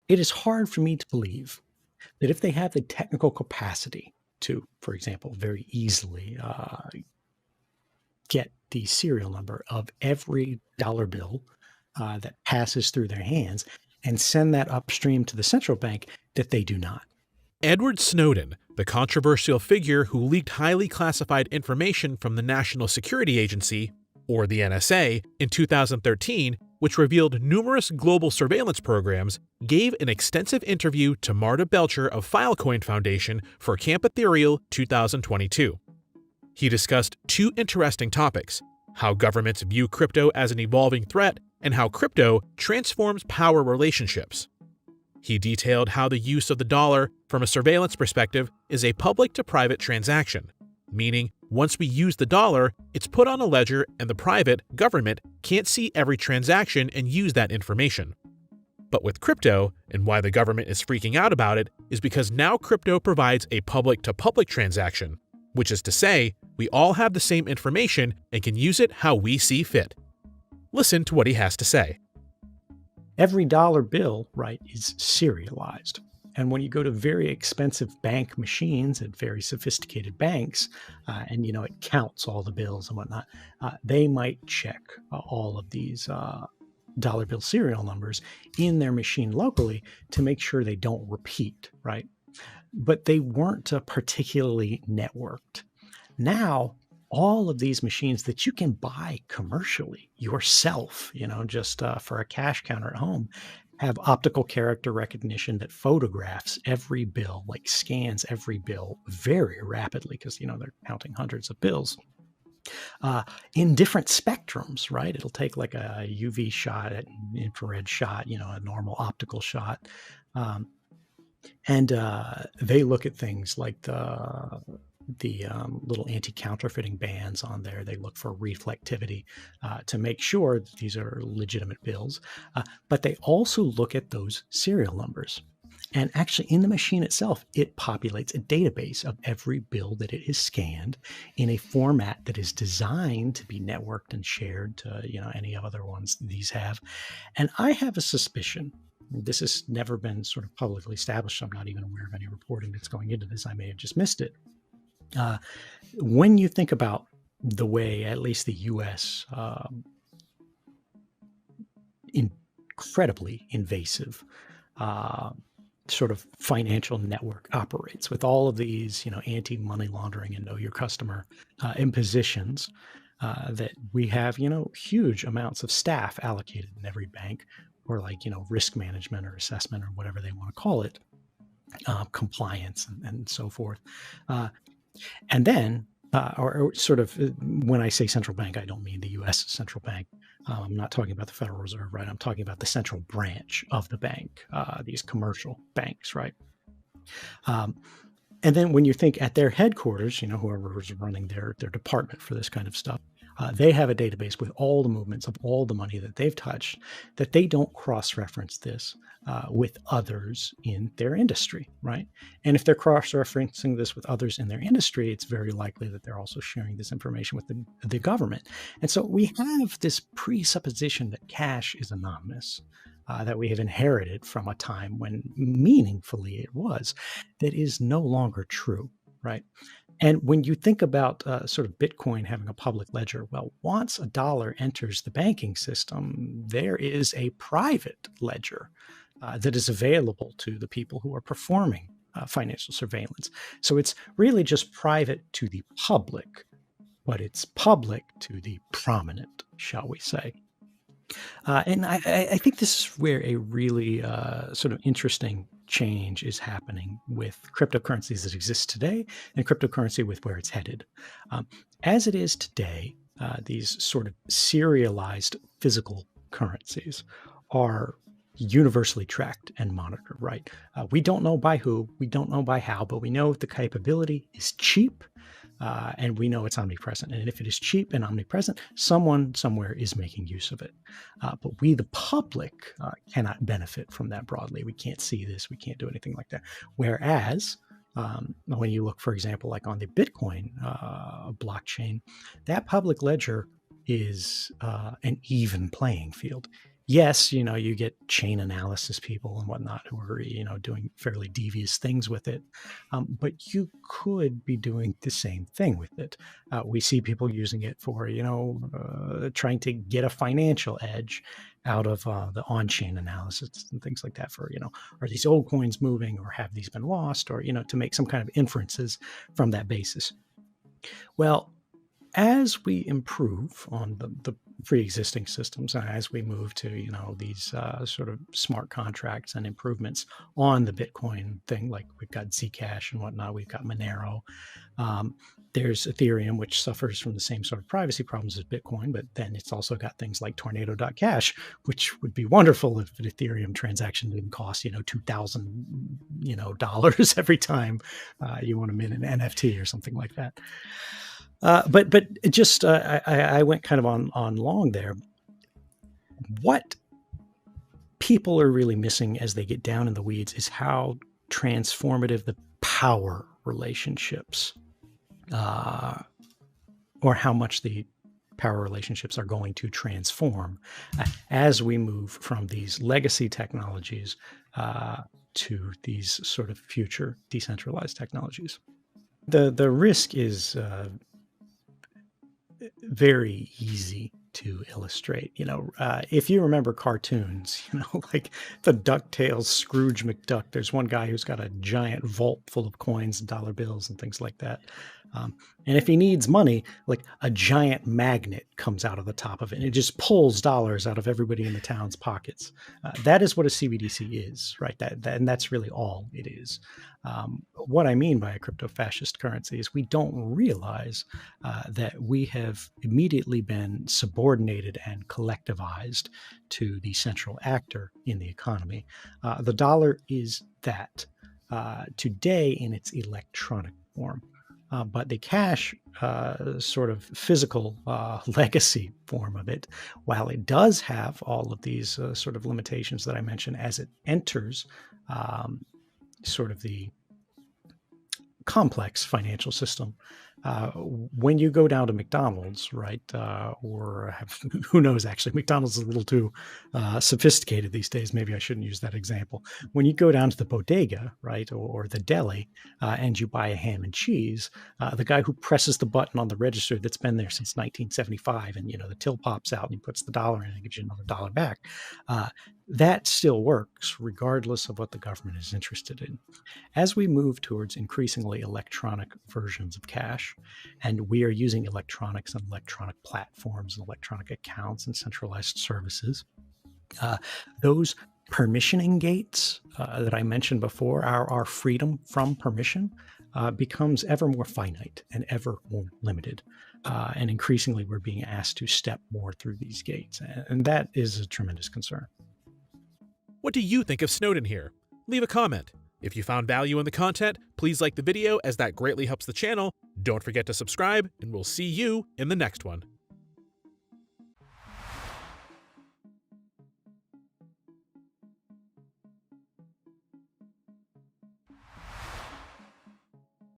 It is hard for me to believe that if they have the technical capacity to, for example, very easily get the serial number of every dollar bill that passes through their hands and send that upstream to the central bank, that they do not. Edward Snowden, the controversial figure who leaked highly classified information from the National Security Agency, or the NSA, in 2013, which revealed numerous global surveillance programs, gave an extensive interview to Marta Belcher of Filecoin Foundation for Camp Ethereal 2022. He discussed two interesting topics: how governments view crypto as an evolving threat and how crypto transforms power relationships. He detailed how the use of the dollar, from a surveillance perspective, is a public-to-private transaction, meaning once we use the dollar, it's put on a ledger and the private, government, can't see every transaction and use that information. But with crypto, and why the government is freaking out about it, is because now crypto provides a public-to-public transaction, which is to say, we all have the same information and can use it how we see fit. Listen to what he has to say. Every dollar bill, right, is serialized. And when you go to very expensive bank machines at very sophisticated banks, and it counts all the bills and whatnot, they might check all of these dollar bill serial numbers in their machine locally to make sure they don't repeat, right? But they weren't particularly networked. Now, all of these machines that you can buy commercially yourself, just for a cash counter at home, have optical character recognition that photographs every bill, like scans every bill very rapidly, because they're counting hundreds of bills in different spectrums, right? It'll take like a UV shot, an infrared shot, a normal optical shot. And they look at things like the little anti-counterfeiting bands on there. They look for reflectivity to make sure that these are legitimate bills. But they also look at those serial numbers. And actually, in the machine itself, it populates a database of every bill that it has scanned in a format that is designed to be networked and shared to any other ones these have. And I have a suspicion. This has never been sort of publicly established. I'm not even aware of any reporting that's going into this. I may have just missed it. When you think about the way, at least the U.S. Incredibly invasive sort of financial network operates with all of these, anti-money laundering and know your customer impositions, that we have, huge amounts of staff allocated in every bank, or like, risk management or assessment or whatever they want to call it, compliance and so forth. And then, or sort of, when I say central bank, I don't mean the U.S. central bank. I'm not talking about the Federal Reserve, right? I'm talking about the central branch of the bank, these commercial banks, right? And then when you think at their headquarters, whoever is running their department for this kind of stuff, they have a database with all the movements of all the money that they've touched, that they don't cross-reference this with others in their industry, right? And if they're cross-referencing this with others in their industry, it's very likely that they're also sharing this information with the government. And so we have this presupposition that cash is anonymous, that we have inherited from a time when meaningfully it was, that is no longer true, right? And when you think about sort of Bitcoin having a public ledger, well, once a dollar enters the banking system, there is a private ledger that is available to the people who are performing financial surveillance. So it's really just private to the public, but it's public to the prominent, shall we say. And I think this is where a really sort of interesting change is happening with cryptocurrencies that exist today and cryptocurrency with where it's headed. As it is today, these sort of serialized physical currencies are universally tracked and monitored, right? We don't know by who, we don't know by how, but we know the capability is cheap, and we know it's omnipresent. And if it is cheap and omnipresent, someone somewhere is making use of it. But we, the public, cannot benefit from that broadly. We can't see this. We can't do anything like that. Whereas when you look, for example, like on the Bitcoin blockchain, that public ledger is an even playing field. Yes, you get chain analysis people and whatnot who are, doing fairly devious things with it. But you could be doing the same thing with it. We see people using it for, trying to get a financial edge out of the on-chain analysis and things like that for, are these old coins moving or have these been lost or, to make some kind of inferences from that basis. Well, as we improve on the pre-existing systems, and as we move to these sort of smart contracts and improvements on the Bitcoin thing, like we've got Zcash and whatnot, we've got Monero. There's Ethereum, which suffers from the same sort of privacy problems as Bitcoin, but then it's also got things like Tornado.cash, which would be wonderful if an Ethereum transaction didn't cost $2,000 dollars every time you want to mint an NFT or something like that. But just I went kind of on long there. What people are really missing as they get down in the weeds is how transformative the power relationships, or how much the power relationships are going to transform as we move from these legacy technologies to these sort of future decentralized technologies. The risk is very easy to illustrate. If you remember cartoons, like the DuckTales Scrooge McDuck, there's one guy who's got a giant vault full of coins and dollar bills and things like that. And if he needs money, like a giant magnet comes out of the top of it and it just pulls dollars out of everybody in the town's pockets. That is what a CBDC is, right? And that's really all it is. What I mean by a crypto-fascist currency is we don't realize that we have immediately been subordinated and collectivized to the central actor in the economy. The dollar is that today in its electronic form. But the cash sort of physical legacy form of it, while it does have all of these sort of limitations that I mentioned as it enters sort of the complex financial system, when you go down to McDonald's, right, who knows, actually, McDonald's is a little too sophisticated these days. Maybe I shouldn't use that example. When you go down to the bodega, right, or the deli, and you buy a ham and cheese, the guy who presses the button on the register that's been there since 1975, and, the till pops out and he puts the dollar in and gives you another dollar back, that still works regardless of what the government is interested in. As we move towards increasingly electronic versions of cash, and we are using electronics and electronic platforms and electronic accounts and centralized services, those permissioning gates that I mentioned before, our freedom from permission becomes ever more finite and ever more limited. And increasingly, we're being asked to step more through these gates. And that is a tremendous concern. What do you think of Snowden here? Leave a comment. If you found value in the content, please like the video as that greatly helps the channel. Don't forget to subscribe, and we'll see you in the next one.